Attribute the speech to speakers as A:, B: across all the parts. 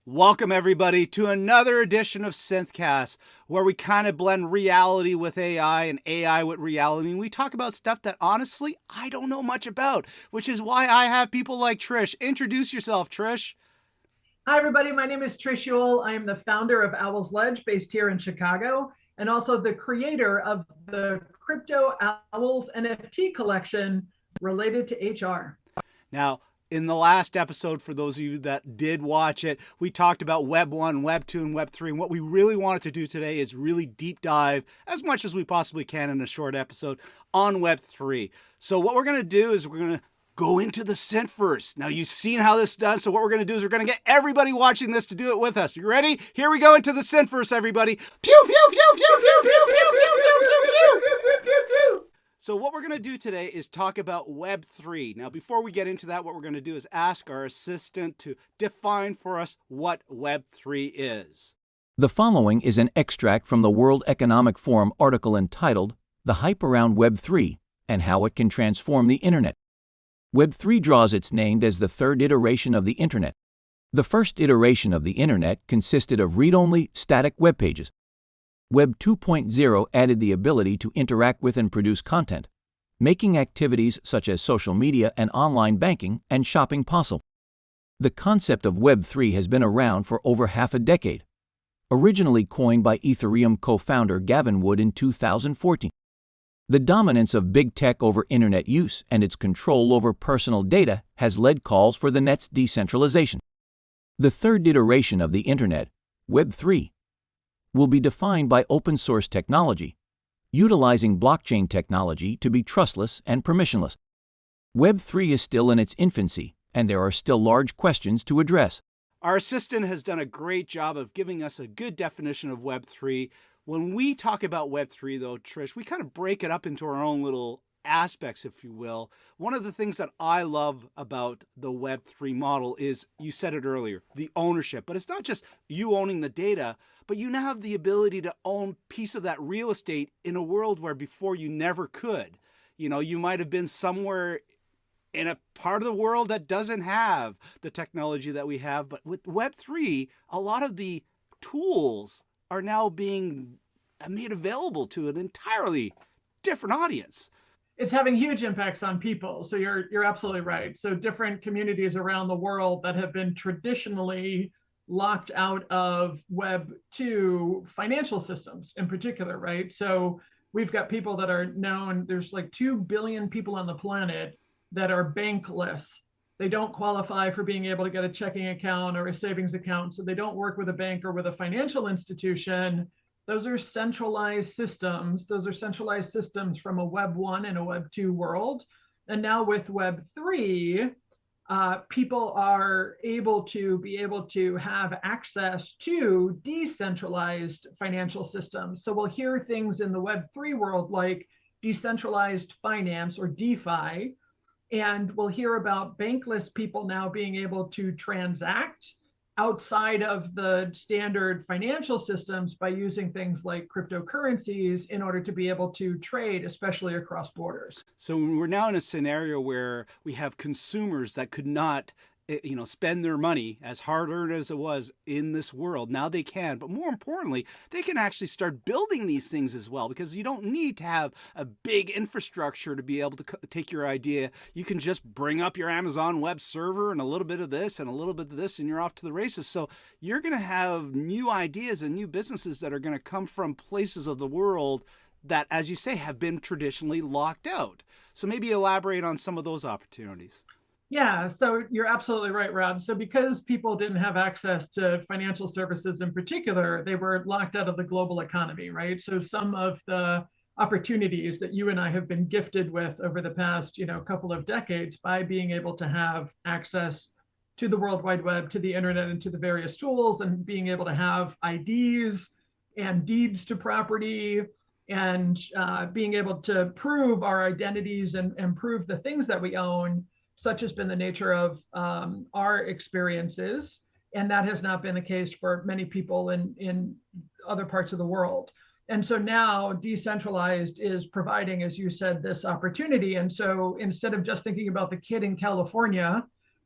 A: Welcome, everybody, to another edition of Synthcast, where we kind of blend reality with AI and AI with reality. And we talk about stuff that honestly I don't know much about, which is why I have people like Trish. Introduce yourself, Trish.
B: Hi, everybody. My name is Trish Ewell. I am the founder of Owl's Ledge, based here in Chicago, and also the creator of the Crypto Owls NFT collection related to HR.
A: Now, in the last episode, for those of you that did watch it, we talked about Web 1, Web 2, and Web 3. And what we really wanted to do today is really deep dive, as much as we possibly can in a short episode, on Web 3. So, what we're going to do is we're going to go into the synth first. Now, you've seen how this is done. So, what we're going to do is we're going to get everybody watching this to do it with us. You ready? Here we go into the synth first, everybody. Pew, pew, pew, pew, pew, pew, pew, pew, pew, pew, pew. So what we're going to do today is talk about Web3. Now, before we get into that, what we're going to do is ask our assistant to define for us what Web3 is.
C: The following is an extract from the World Economic Forum article entitled The Hype Around Web3 and How It Can Transform the Internet. Web3 draws its name as the third iteration of the Internet. The first iteration of the Internet consisted of read-only static web pages. Web 2.0 added the ability to interact with and produce content, making activities such as social media and online banking and shopping possible. The concept of Web 3 has been around for over half a decade, originally coined by Ethereum co-founder Gavin Wood in 2014. The dominance of big tech over internet use and its control over personal data has led calls for the net's decentralization. The third iteration of the internet, Web 3, will be defined by open-source technology, utilizing blockchain technology to be trustless and permissionless. Web 3 is still in its infancy, and there are still large questions to address.
A: Our assistant has done a great job of giving us a good definition of Web 3. When we talk about Web 3, though, Trish, we kind of break it up into our own little aspects, if you will. One of the things that I love about the Web3 model is, you said it earlier, the ownership. But it's not just you owning the data, but you now have the ability to own a piece of that real estate in a world where before you never could. You know, you might have been somewhere in a part of the world that doesn't have the technology that we have. But with Web3, a lot of the tools are now being made available to an entirely different audience.
B: It's having huge impacts on people. So you're absolutely right. So different communities around the world that have been traditionally locked out of Web 2 financial systems in particular, right? So we've got people that are known, there's like 2 billion people on the planet that are bankless. They don't qualify for being able to get a checking account or a savings account. So they don't work with a bank or with a financial institution. Those are centralized systems. Those are centralized systems from a Web 1 and a Web 2 world. And now with Web 3, people are able to have access to decentralized financial systems. So we'll hear things in the Web3 world like decentralized finance or DeFi, and we'll hear about bankless people now being able to transact outside of the standard financial systems by using things like cryptocurrencies in order to be able to trade, especially across borders.
A: So we're now in a scenario where we have consumers that could not spend their money as hard earned as it was in this world. Now they can, but more importantly, they can actually start building these things as well, because you don't need to have a big infrastructure to be able to take your idea. You can just bring up your Amazon web server and a little bit of this and a little bit of this, and you're off to the races. So you're going to have new ideas and new businesses that are going to come from places of the world that, as you say, have been traditionally locked out. So maybe elaborate on some of those opportunities.
B: Yeah, so you're absolutely right, Rob. So because people didn't have access to financial services in particular, they were locked out of the global economy, right? So some of the opportunities that you and I have been gifted with over the past, couple of decades by being able to have access to the World Wide Web, to the internet, and to the various tools, and being able to have IDs and deeds to property, and being able to prove our identities and prove the things that we own. Such has been the nature of our experiences, and that has not been the case for many people in other parts of the world. And so now decentralized is providing, as you said, this opportunity. And so instead of just thinking about the kid in California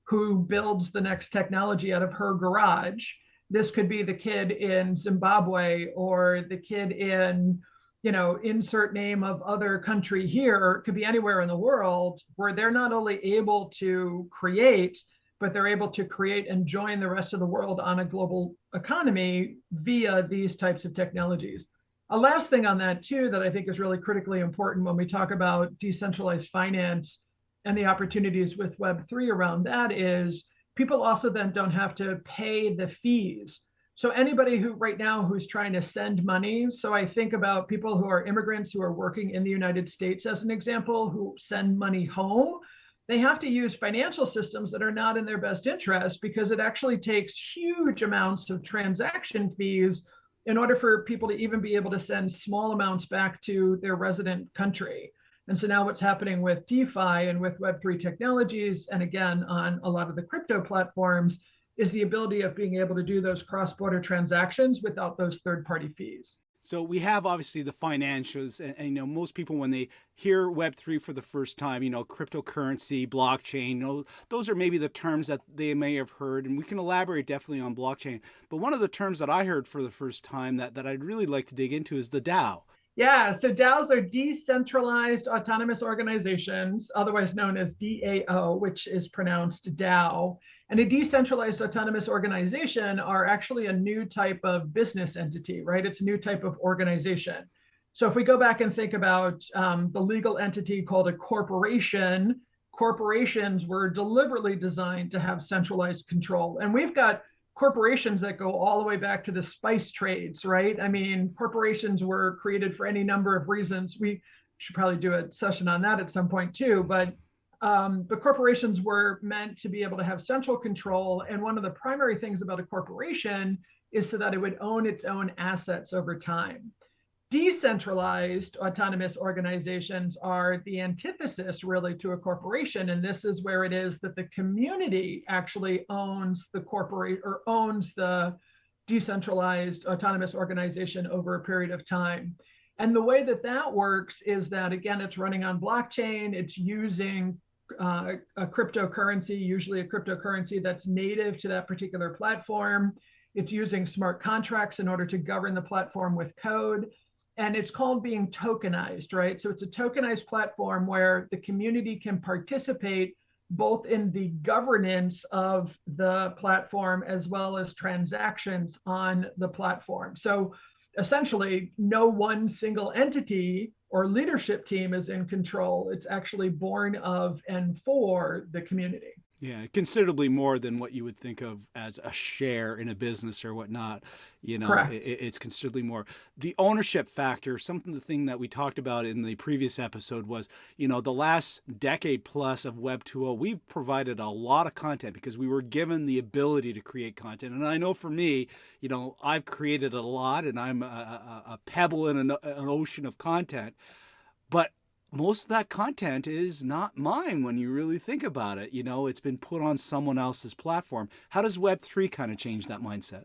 B: who builds the next technology out of her garage, This could be the kid in Zimbabwe or the kid in, insert name of other country here. It could be anywhere in the world where they're not only able to create, but they're able to create and join the rest of the world on a global economy via these types of technologies. A last thing on that too, that I think is really critically important when we talk about decentralized finance and the opportunities with Web3 around that is people also then don't have to pay the fees. So anybody who right now who's trying to send money, so I think about people who are immigrants who are working in the United States as an example, who send money home, they have to use financial systems that are not in their best interest because it actually takes huge amounts of transaction fees in order for people to even be able to send small amounts back to their resident country. And so now what's happening with DeFi and with Web3 technologies, and again, on a lot of the crypto platforms, is the ability of being able to do those cross-border transactions without those third-party fees.
A: So we have obviously the financials, and most people when they hear Web3 for the first time, cryptocurrency, blockchain, those are maybe the terms that they may have heard, and we can elaborate definitely on blockchain. But one of the terms that I heard for the first time that I'd really like to dig into is the DAO.
B: Yeah, so DAOs are decentralized autonomous organizations, otherwise known as DAO, which is pronounced DAO. And a decentralized autonomous organization are actually a new type of business entity, right? It's a new type of organization. So if we go back and think about the legal entity called a corporation, corporations were deliberately designed to have centralized control. And we've got corporations that go all the way back to the spice trades, right? I mean, corporations were created for any number of reasons. We should probably do a session on that at some point too, but corporations were meant to be able to have central control. And one of the primary things about a corporation is so that it would own its own assets over time. Decentralized autonomous organizations are the antithesis really to a corporation. And this is where it is that the community actually owns the corporate or owns the decentralized autonomous organization over a period of time. And the way that that works is that, again, it's running on blockchain. It's using a cryptocurrency, usually a cryptocurrency that's native to that particular platform. It's using smart contracts in order to govern the platform with code. And it's called being tokenized, right? So it's a tokenized platform where the community can participate both in the governance of the platform as well as transactions on the platform. So essentially, no one single entity or leadership team is in control. It's actually born of and for the community.
A: Yeah, considerably more than what you would think of as a share in a business or whatnot. It's considerably more. The ownership factor, the thing that we talked about in the previous episode was, the last decade plus of Web 2.0, we've provided a lot of content because we were given the ability to create content. And I know for me, I've created a lot and I'm a pebble in an ocean of content. But most of that content is not mine when you really think about it. It's been put on someone else's platform. How does Web3 kind of change that mindset?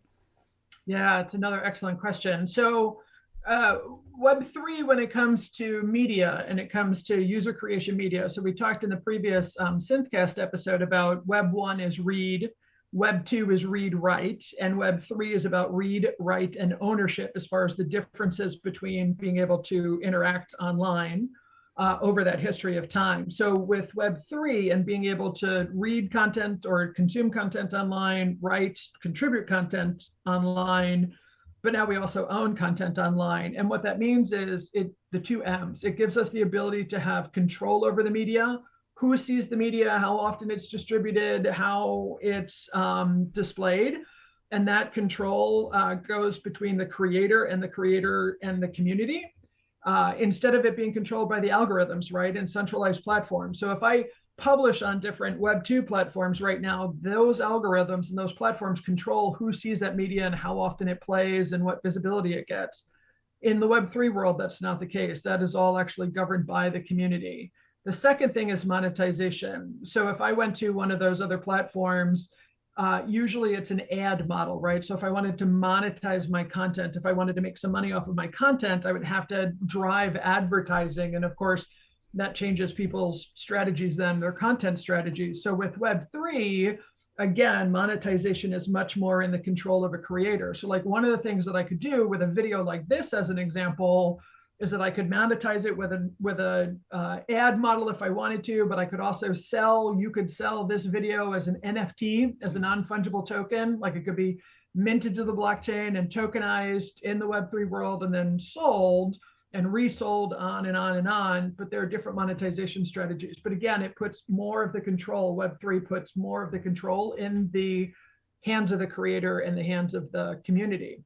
B: Yeah, it's another excellent question. So Web3, when it comes to media and it comes to user creation media, so we talked in the previous Synthcast episode about Web 1 is read, Web 2 is read write, and Web 3 is about read, write, and ownership as far as the differences between being able to interact online over that history of time. So with Web3 and being able to read content or consume content online, write, contribute content online, but now we also own content online. And what that means is the two M's. It gives us the ability to have control over the media, who sees the media, how often it's distributed, how it's displayed. And that control goes between the creator and the community. Instead of it being controlled by the algorithms, right, and centralized platforms. So if I publish on different Web 2 platforms right now, those algorithms and those platforms control who sees that media and how often it plays and what visibility it gets. In the Web 3 world, that's not the case. That is all actually governed by the community. The second thing is monetization. So if I went to one of those other platforms, usually it's an ad model, right? So if I wanted to monetize my content, if I wanted to make some money off of my content, I would have to drive advertising. And of course, that changes people's strategies then, their content strategies. So with Web3, again, monetization is much more in the control of a creator. So like one of the things that I could do with a video like this as an example is that I could monetize it with a ad model if I wanted to, but I could also you could sell this video as an NFT, as a non-fungible token. Like it could be minted to the blockchain and tokenized in the Web3 world and then sold and resold on and on and on. But there are different monetization strategies. But again, it puts more of the control, Web3 puts more of the control in the hands of the creator and the hands of the community.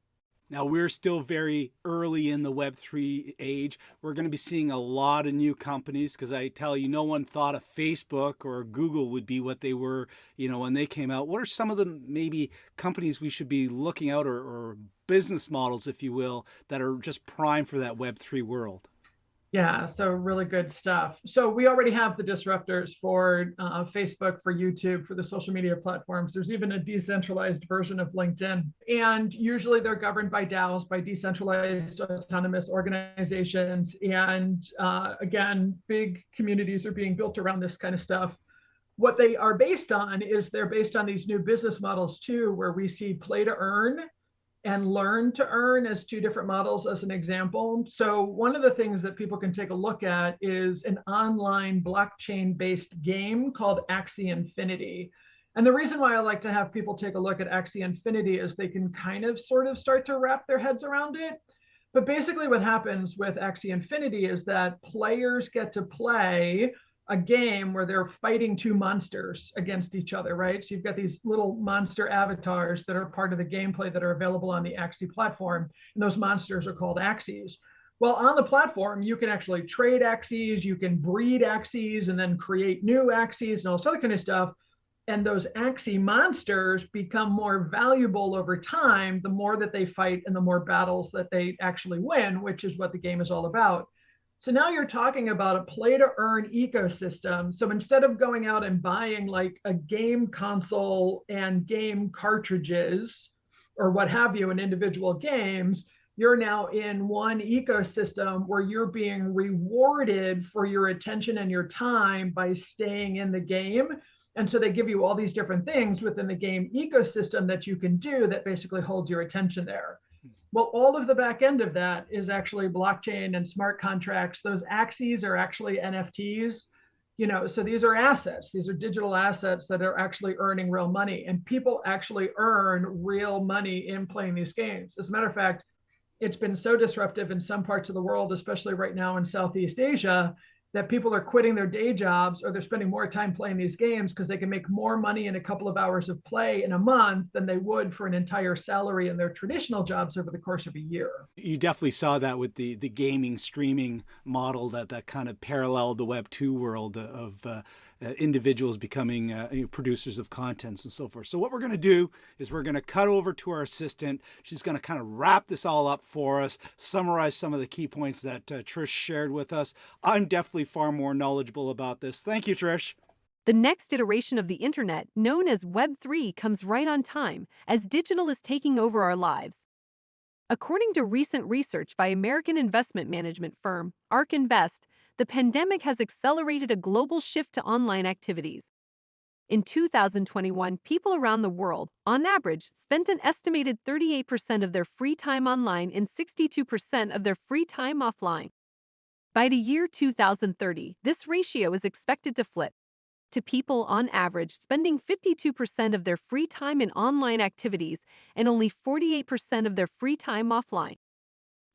A: Now, we're still very early in the Web3 age. We're going to be seeing a lot of new companies because I tell you, no one thought a Facebook or Google would be what they were, when they came out. What are some of the maybe companies we should be looking out or business models, if you will, that are just prime for that Web3 world?
B: Yeah, so really good stuff. So we already have the disruptors for Facebook, for YouTube, for the social media platforms. There's even a decentralized version of LinkedIn. And usually they're governed by DAOs, by decentralized autonomous organizations. And again, big communities are being built around this kind of stuff. What they are based on is they're based on these new business models too, where we see play to earn and learn to earn as two different models as an example. So one of the things that people can take a look at is an online blockchain-based game called Axie Infinity. And the reason why I like to have people take a look at Axie Infinity is they can kind of sort of start to wrap their heads around it. But basically what happens with Axie Infinity is that players get to play a game where they're fighting two monsters against each other, right? So you've got these little monster avatars that are part of the gameplay that are available on the Axie platform, and those monsters are called Axies. Well, on the platform, you can actually trade Axies, you can breed Axies, and then create new Axies and all this other kind of stuff. And those Axie monsters become more valuable over time, the more that they fight and the more battles that they actually win, which is what the game is all about. So now you're talking about a play to earn ecosystem. So instead of going out and buying like a game console and game cartridges or what have you in individual games, you're now in one ecosystem where you're being rewarded for your attention and your time by staying in the game. And so they give you all these different things within the game ecosystem that you can do that basically holds your attention there. Well, all of the back end of that is actually blockchain and smart contracts. Those Axies are actually NFTs, so these are assets. These are digital assets that are actually earning real money, and people actually earn real money in playing these games. As a matter of fact, it's been so disruptive in some parts of the world, especially right now in Southeast Asia, that people are quitting their day jobs or they're spending more time playing these games because they can make more money in a couple of hours of play in a month than they would for an entire salary in their traditional jobs over the course of a year.
A: You definitely saw that with the gaming streaming model that kind of paralleled the Web 2 world of individuals becoming producers of contents and so forth. So what we're going to do is we're going to cut over to our assistant. She's going to kind of wrap this all up for us, summarize some of the key points that Trish shared with us. I'm definitely far more knowledgeable about this. Thank you, Trish.
D: The next iteration of the internet, known as Web3, comes right on time as digital is taking over our lives. According to recent research by American investment management firm ARK Invest, the pandemic has accelerated a global shift to online activities. In 2021, people around the world, on average, spent an estimated 38% of their free time online and 62% of their free time offline. By the year 2030, this ratio is expected to flip to people on average spending 52% of their free time in online activities and only 48% of their free time offline.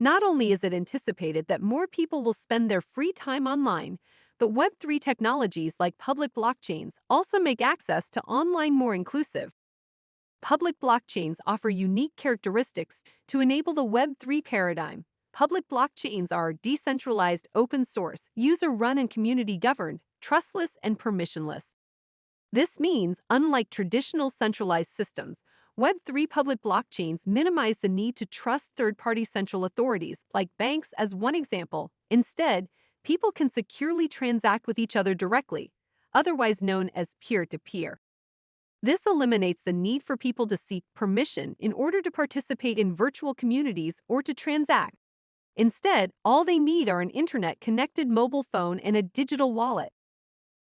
D: Not only is it anticipated that more people will spend their free time online, but Web3 technologies like public blockchains also make access to online more inclusive. Public blockchains offer unique characteristics to enable the Web3 paradigm. Public blockchains are decentralized, open source, user-run and community-governed, trustless, and permissionless. This means, unlike traditional centralized systems, Web3 public blockchains minimize the need to trust third-party central authorities, like banks as one example. Instead, people can securely transact with each other directly, otherwise known as peer-to-peer. This eliminates the need for people to seek permission in order to participate in virtual communities or to transact. Instead, all they need are an internet-connected mobile phone and a digital wallet.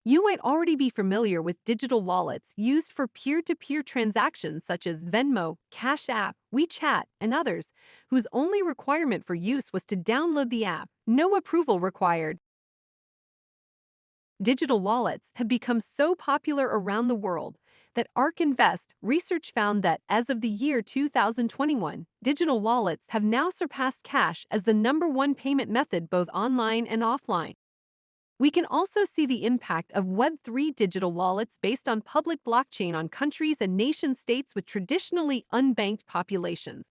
D: You might already be familiar with digital wallets used for peer-to-peer transactions such as Venmo, Cash App, WeChat, and others, whose only requirement for use was to download the app, no approval required. Digital wallets have become so popular around the world that ARK Invest research found that as of the year 2021, digital wallets have now surpassed cash as the #1 payment method both online and offline. We can also see the impact of Web3 digital wallets based on public blockchain on countries and nation-states with traditionally unbanked populations.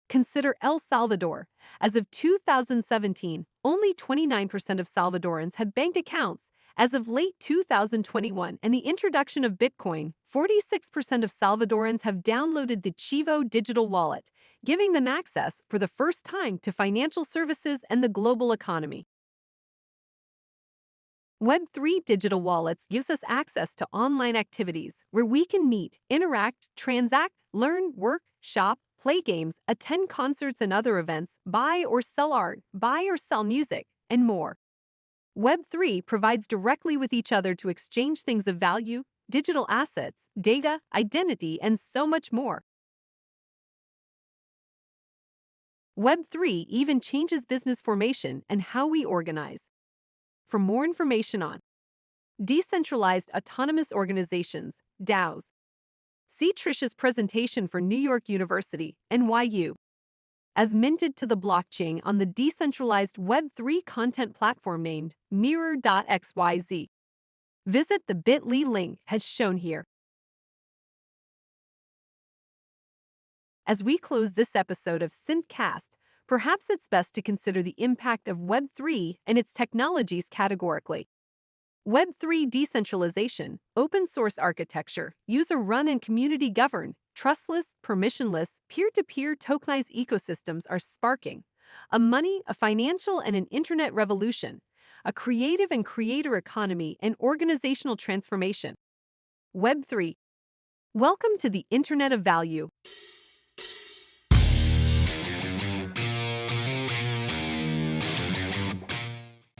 D: Consider El Salvador. As of 2017, only 29% of Salvadorans had bank accounts. As of late 2021 and the introduction of Bitcoin, 46% of Salvadorans have downloaded the Chivo digital wallet, giving them access for the first time to financial services and the global economy. Web3 digital wallets gives us access to online activities where we can meet, interact, transact, learn, work, shop, play games, attend concerts and other events, buy or sell art, buy or sell music, and more. Web3 provides directly with each other to exchange things of value, digital assets, data, identity, and so much more. Web3 even changes business formation and how we organize. For more information on Decentralized Autonomous Organizations, DAOs, see Trisha's presentation for New York University, NYU. As minted to the blockchain on the decentralized Web3 content platform named Mirror.xyz. Visit the bit.ly link as shown here. As we close this episode of Synthcast, perhaps it's best to consider the impact of Web3 and its technologies categorically. Web3 decentralization, open source architecture, user-run and community-governed, trustless, permissionless, peer-to-peer tokenized ecosystems are sparking a money, a financial, and an internet revolution, a creative and creator economy, and organizational transformation. Web3. Welcome to the Internet of Value.